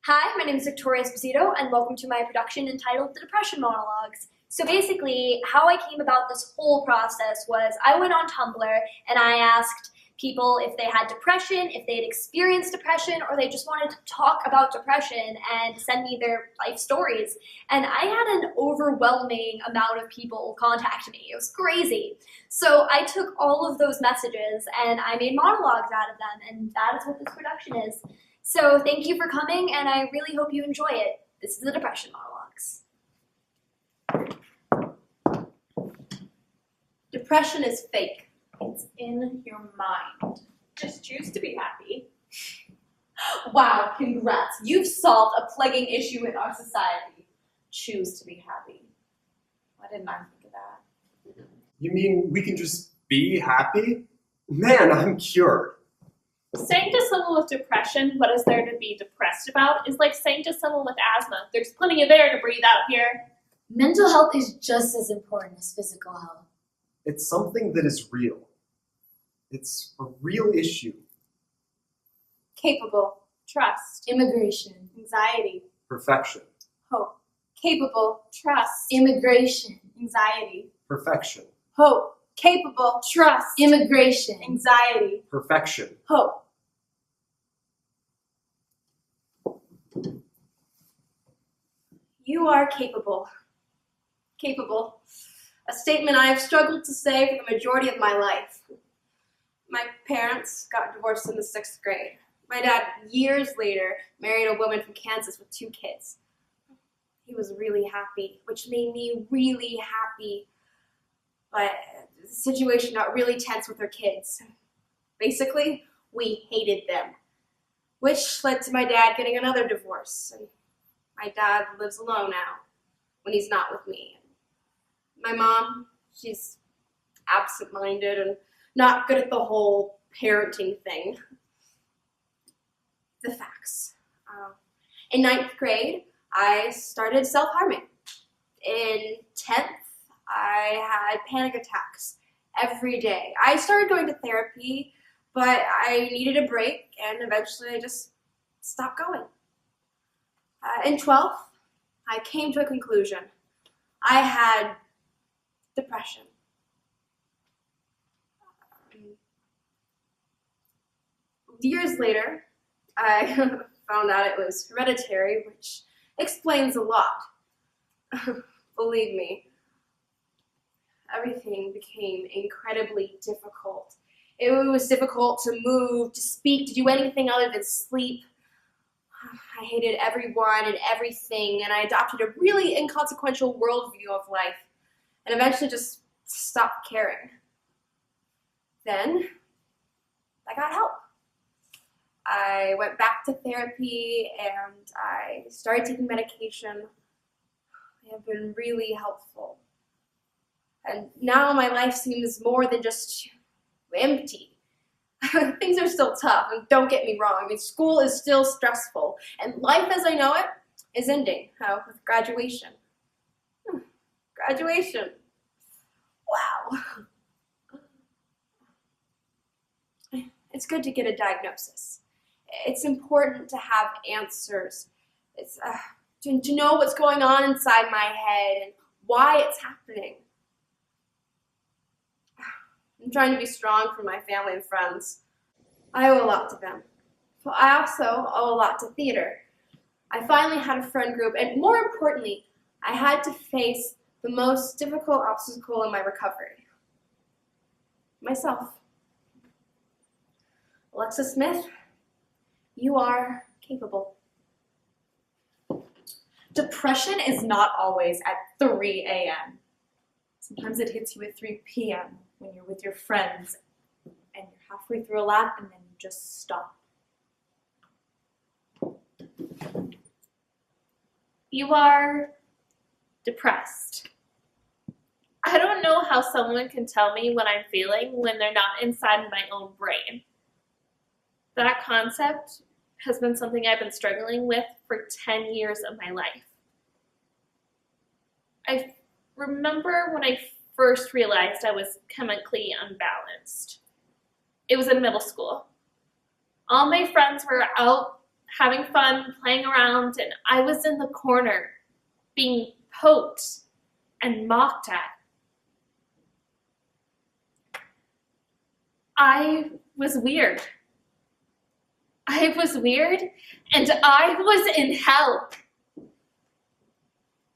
Hi, my name is Victoria Esposito, and welcome to my production entitled The Depression Monologues. So basically, how I came about this whole process was I went on Tumblr and I asked people if they had depression, if they had experienced depression, or they just wanted to talk about depression and send me their life stories. And I had an overwhelming amount of people contact me. It was crazy. So I took all of those messages and I made monologues out of them, and that is what this production is. So thank you for coming, and I really hope you enjoy it. This is the Depression Monologues. Depression is fake. It's in your mind. Just choose to be happy. Wow, congrats. You've solved a plaguing issue in our society. Choose to be happy. Why didn't I think of that? You mean we can just be happy? Man, I'm cured. Saying to someone with depression, what is there to be depressed about, is like saying to someone with asthma, there's plenty of air to breathe out here. Mental health is just as important as physical health. It's something that is real. It's a real issue. Capable. Trust. Immigration. Anxiety. Perfection. Hope. Capable. Trust. Immigration. Anxiety. Perfection. Hope. Capable. Trust. Immigration. Anxiety. Perfection. Hope. You are capable. Capable. A statement I have struggled to say for the majority of my life. My parents got divorced in the 6th grade. My dad, years later, married a woman from Kansas with 2 kids. He was really happy, which made me really happy. But the situation got really tense with her kids. Basically, we hated them, which led to my dad getting another divorce. And my dad lives alone now when he's not with me. My mom, she's absent-minded and not good at the whole parenting thing. The facts. In 9th grade, I started self-harming. In 10th, I had panic attacks every day. I started going to therapy, but I needed a break, and eventually I just stopped going. In 12th, I came to a conclusion. I had depression. Years later, I found out it was hereditary, which explains a lot. Believe me, everything became incredibly difficult. It was difficult to move, to speak, to do anything other than sleep. I hated everyone and everything, and I adopted a really inconsequential worldview of life, and eventually just stopped caring. Then, I got help. I went back to therapy, and I started taking medication. They have been really helpful. And now my life seems more than just empty. Things are still tough, and don't get me wrong. I mean, school is still stressful, and life as I know it is ending with graduation. Graduation. Wow. It's good to get a diagnosis. It's important to have answers. It's to know what's going on inside my head and why it's happening. I'm trying to be strong for my family and friends. I owe a lot to them. But I also owe a lot to theater. I finally had a friend group, and more importantly, I had to face the most difficult obstacle in my recovery. Myself. Alexis Smith, you are capable. Depression is not always at 3 a.m. Sometimes it hits you at 3 p.m. when you're with your friends and you're halfway through a lap and then you just stop. You are depressed. I don't know how someone can tell me what I'm feeling when they're not inside my own brain. That concept has been something I've been struggling with for 10 years of my life. I remember when I first realized I was chemically unbalanced. It was in middle school. All my friends were out having fun, playing around, and I was in the corner being poked and mocked at. I was weird. I was weird, and I was in hell.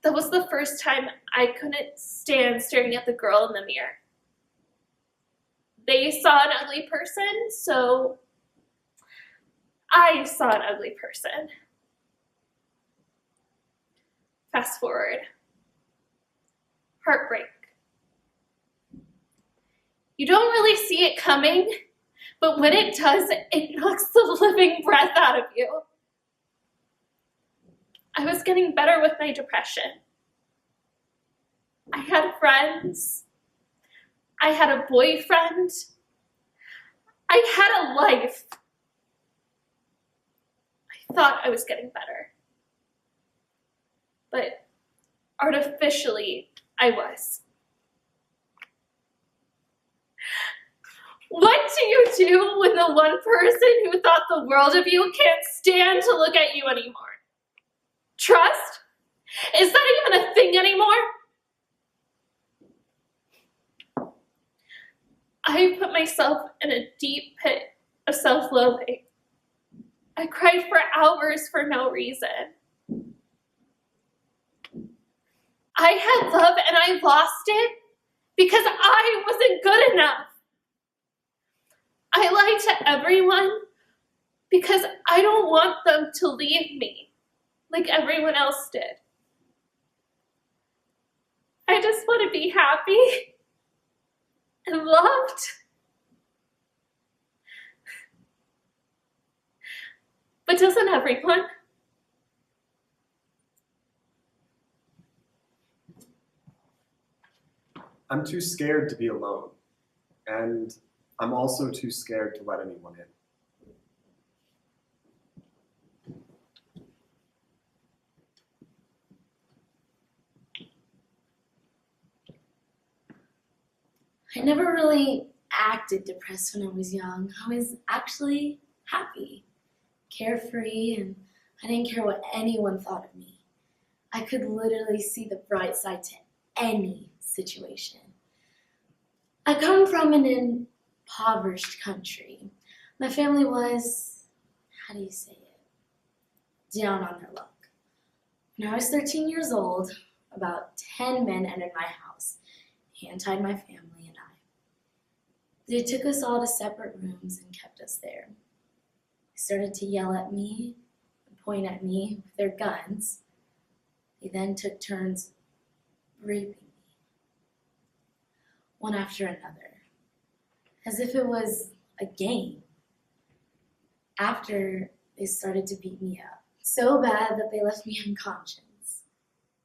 That was the first time I couldn't stand staring at the girl in the mirror. They saw an ugly person, so I saw an ugly person. Fast forward. Heartbreak. You don't really see it coming, but when it does, it knocks the living breath out of you. I was getting better with my depression. I had friends. I had a boyfriend. I had a life. I thought I was getting better. But artificially, I was. What do you do when the one person who thought the world of you can't stand to look at you anymore? Trust? Is that even a thing anymore? I put myself in a deep pit of self-loathing. I cried for hours for no reason. I had love and I lost it because I wasn't good enough. I lied to everyone because I don't want them to leave me like everyone else did. I just want to be happy and loved. But doesn't everyone? I'm too scared to be alone, and I'm also too scared to let anyone in. I never really acted depressed when I was young. I was actually happy, carefree, and I didn't care what anyone thought of me. I could literally see the bright side to any situation. I come from an impoverished country. My family was, how do you say it, down on their luck. When I was 13 years old, about 10 men entered my house, hand-tied my family and I. They took us all to separate rooms and kept us there. They started to yell at me and point at me with their guns. They then took turns raping me, one after another, as if it was a game. After, they started to beat me up, so bad that they left me unconscious.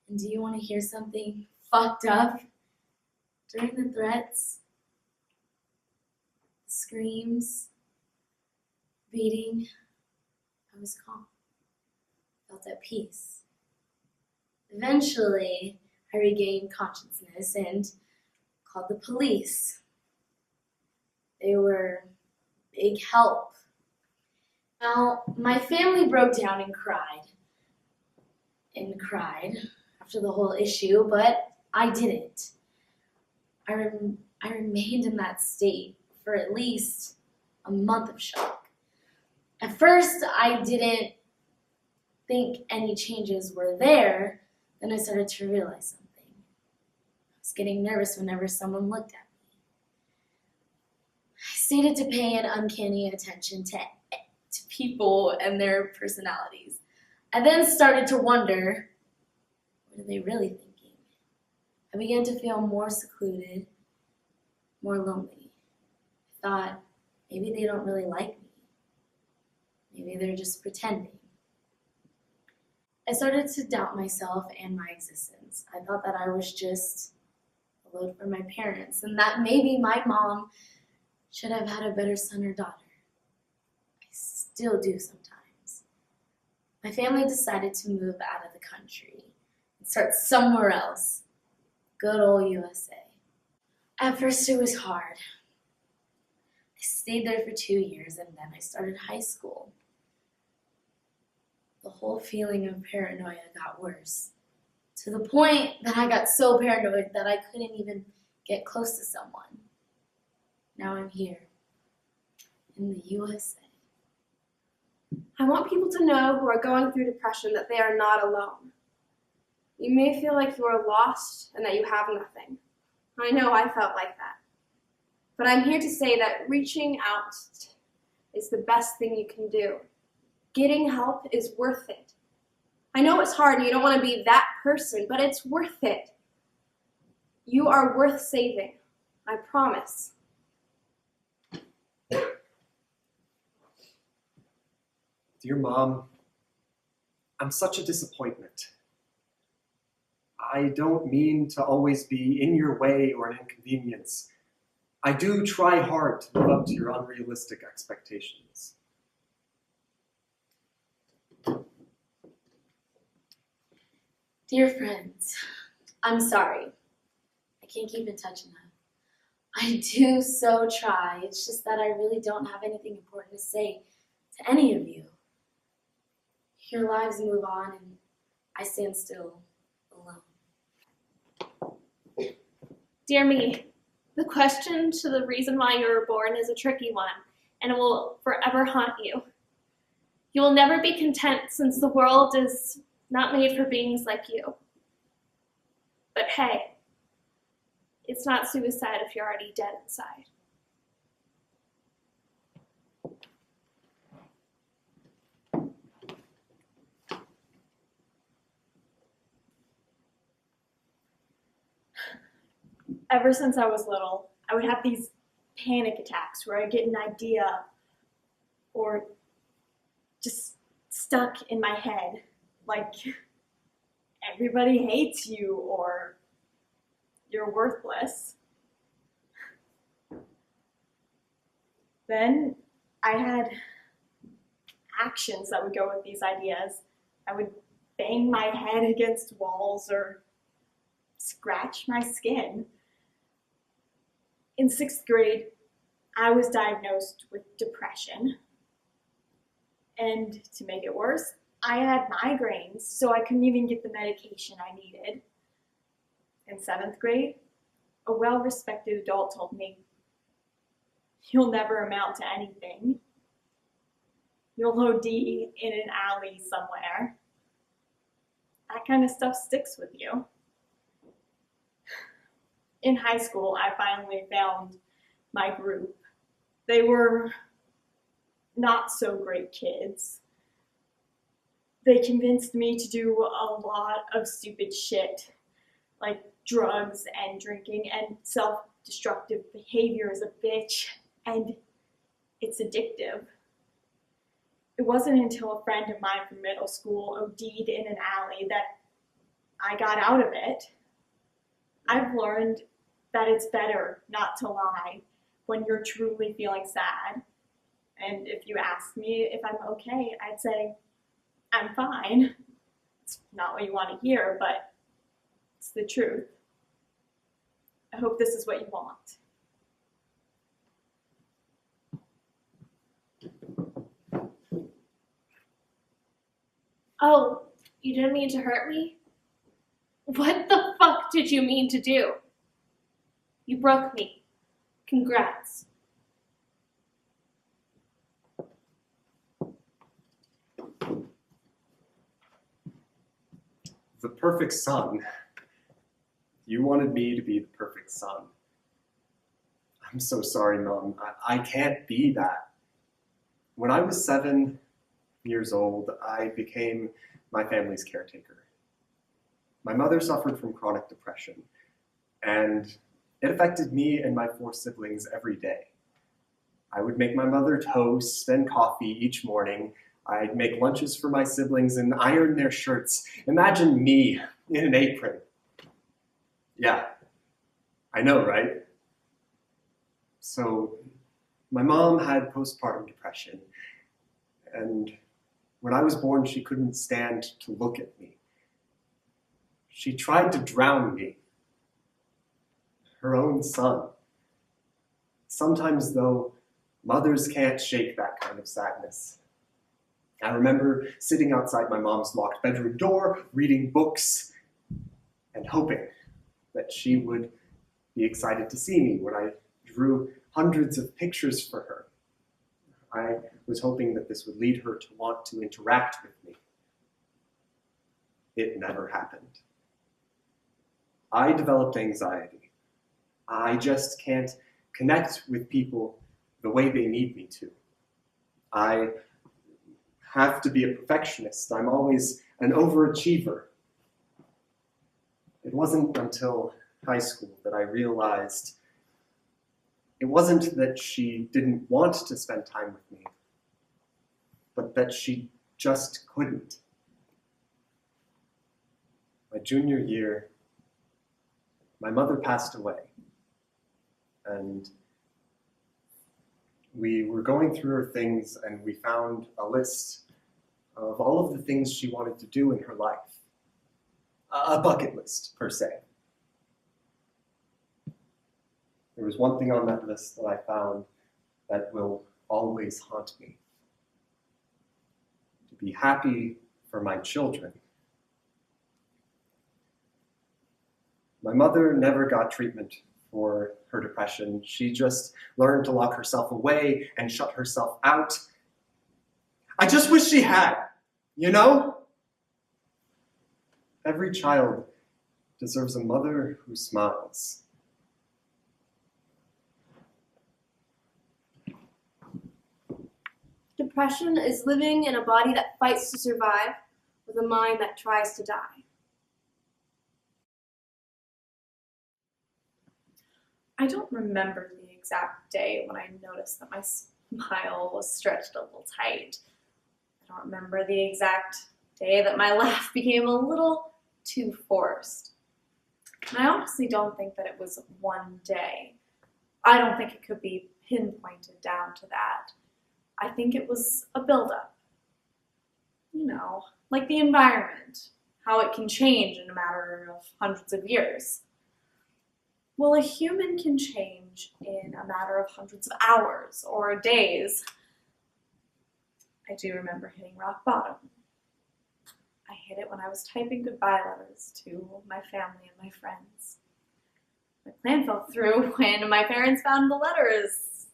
And do you want to hear something fucked up? During the threats, the screams, beating, I was calm, felt at peace. Eventually, I regained consciousness and called the police. They were big help. Now, my family broke down and cried after the whole issue, but I didn't. I remained in that state for at least a month of shock. At first, I didn't think any changes were there. Then I started to realize something. I was getting nervous whenever someone looked at me. I started to pay an uncanny attention to people and their personalities. I then started to wonder, what are they really thinking? I began to feel more secluded, more lonely. I thought, maybe they don't really like me. Maybe they're just pretending. I started to doubt myself and my existence. I thought that I was just a load for my parents and that maybe my mom should have had a better son or daughter. I still do sometimes. My family decided to move out of the country and start somewhere else. Good old USA. At first it was hard. I stayed there for 2 years and then I started high school. the whole feeling of paranoia got worse, to the point that I got so paranoid that I couldn't even get close to someone. Now I'm here, in the USA. I want people to know who are going through depression that they are not alone. You may feel like you are lost and that you have nothing. I know I felt like that. But I'm here to say that reaching out is the best thing you can do. Getting help is worth it. I know it's hard and you don't want to be that person, but it's worth it. You are worth saving. I promise. Dear Mom, I'm such a disappointment. I don't mean to always be in your way or an inconvenience. I do try hard to live up to your unrealistic expectations. Dear friends, I'm sorry. I can't keep in touch enough. I do so try. It's just that I really don't have anything important to say to any of you. Your lives move on and I stand still alone. Dear me, the question to the reason why you were born is a tricky one, and it will forever haunt you. You will never be content since the world is not made for beings like you. But hey, it's not suicide if you're already dead inside. Ever since I was little, I would have these panic attacks where I'd get an idea or just stuck in my head, like everybody hates you or you're worthless. Then I had actions that would go with these ideas. I would bang my head against walls or scratch my skin. In 6th grade, I was diagnosed with depression. And to make it worse, I had migraines, so I couldn't even get the medication I needed. In 7th grade, a well-respected adult told me, "You'll never amount to anything. You'll OD in an alley somewhere." That kind of stuff sticks with you. In high school, I finally found my group. They were not so great kids. They convinced me to do a lot of stupid shit, like drugs and drinking and self-destructive behavior as a bitch, and it's addictive. It wasn't until a friend of mine from middle school OD'd in an alley that I got out of it. I've learned that it's better not to lie when you're truly feeling sad. And if you ask me if I'm okay, I'd say, I'm fine. It's not what you want to hear, but it's the truth. I hope this is what you want. Oh, you didn't mean to hurt me? What the fuck did you mean to do? You broke me. Congrats. The perfect son. You wanted me to be the perfect son. I'm so sorry, Mom. I can't be that. When I was 7 years old, I became my family's caretaker. My mother suffered from chronic depression, and it affected me and my 4 siblings every day. I would make my mother toast and coffee each morning. I'd make lunches for my siblings and iron their shirts. Imagine me in an apron. Yeah, I know, right? So my mom had postpartum depression, and when I was born, she couldn't stand to look at me. She tried to drown me, her own son. Sometimes, though, mothers can't shake that kind of sadness. I remember sitting outside my mom's locked bedroom door, reading books, and hoping that she would be excited to see me when I drew hundreds of pictures for her. I was hoping that this would lead her to want to interact with me. It never happened. I developed anxiety. I just can't connect with people the way they need me to. I have to be a perfectionist. I'm always an overachiever. It wasn't until high school that I realized it wasn't that she didn't want to spend time with me, but that she just couldn't. My junior year, my mother passed away, and we were going through her things, and we found a list of all of the things she wanted to do in her life. A bucket list, per se. There was one thing on that list that I found that will always haunt me. To be happy for my children. My mother never got treatment for her depression. She just learned to lock herself away and shut herself out. I just wish she had, you know? Every child deserves a mother who smiles. Depression is living in a body that fights to survive with a mind that tries to die. I don't remember the exact day when I noticed that my smile was stretched a little tight. I don't remember the exact day that my laugh became a little too forced. And I honestly don't think that it was one day. I don't think it could be pinpointed down to that. I think it was a buildup. You know, like the environment, how it can change in a matter of hundreds of years. Well, a human can change in a matter of hundreds of hours or days. I do remember hitting rock bottom. I hit it when I was typing goodbye letters to my family and my friends. My plan fell through when my parents found the letters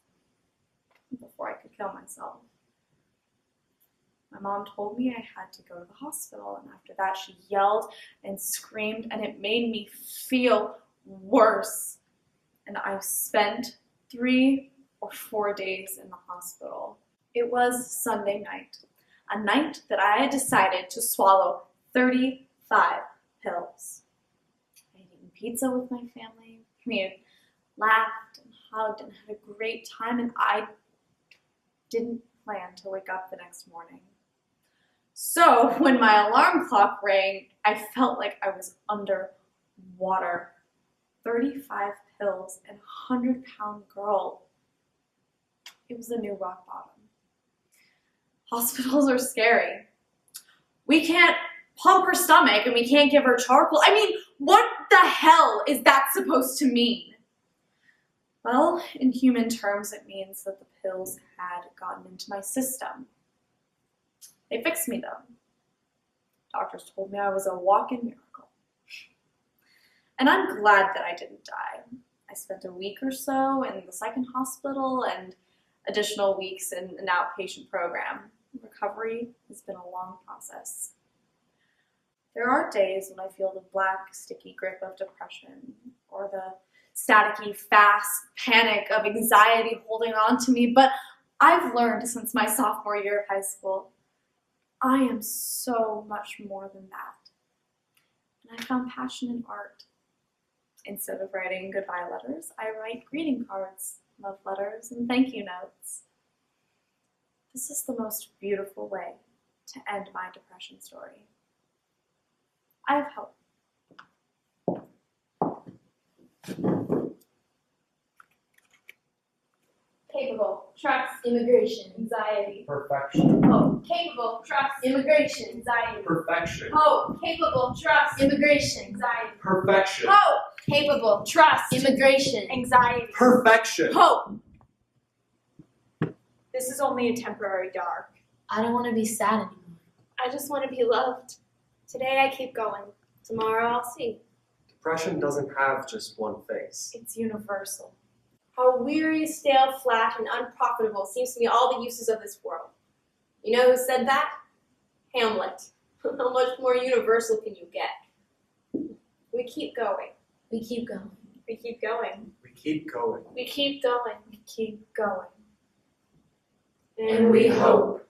before I could kill myself. My mom told me I had to go to the hospital, and after that she yelled and screamed, and it made me feel worse. And I spent 3 or 4 days in the hospital. It was Sunday night, a night that I had decided to swallow 35 pills. I had eaten pizza with my family. We had laughed and hugged and had a great time, and I didn't plan to wake up the next morning. So when my alarm clock rang, I felt like I was underwater. 35 pills and a 100-pound girl. It was a new rock bottom. Hospitals are scary. We can't pump her stomach and we can't give her charcoal. I mean, what the hell is that supposed to mean? Well, in human terms, it means that the pills had gotten into my system. They fixed me though. Doctors told me I was a walking miracle. And I'm glad that I didn't die. I spent a week or so in the second hospital and additional weeks in an outpatient program. Recovery has been a long process. There are days when I feel the black, sticky grip of depression, or the staticky, fast panic of anxiety holding on to me, but I've learned since my sophomore year of high school, I am so much more than that. And I found passion in art. Instead of writing goodbye letters, I write greeting cards, love letters, and thank you notes. This is the most beautiful way to end my depression story. I have hope. Capable, trust, Immigration. anxiety. Perfection. Hope, capable, trust, Immigration. anxiety. Perfection. Hope, capable, trust, Immigration. anxiety. Perfection. Hope, capable, trust, Immigration. anxiety. Perfection. Hope. This is only a temporary dark. I don't want to be sad anymore. I just want to be loved. Today I keep going. Tomorrow I'll see. Depression doesn't have just one face. It's universal. How weary, stale, flat, and unprofitable seems to be all the uses of this world. You know who said that? Hamlet. How much more universal can you get? We keep going. We keep going. We keep going. We keep going. We keep going. We keep going. And we hope.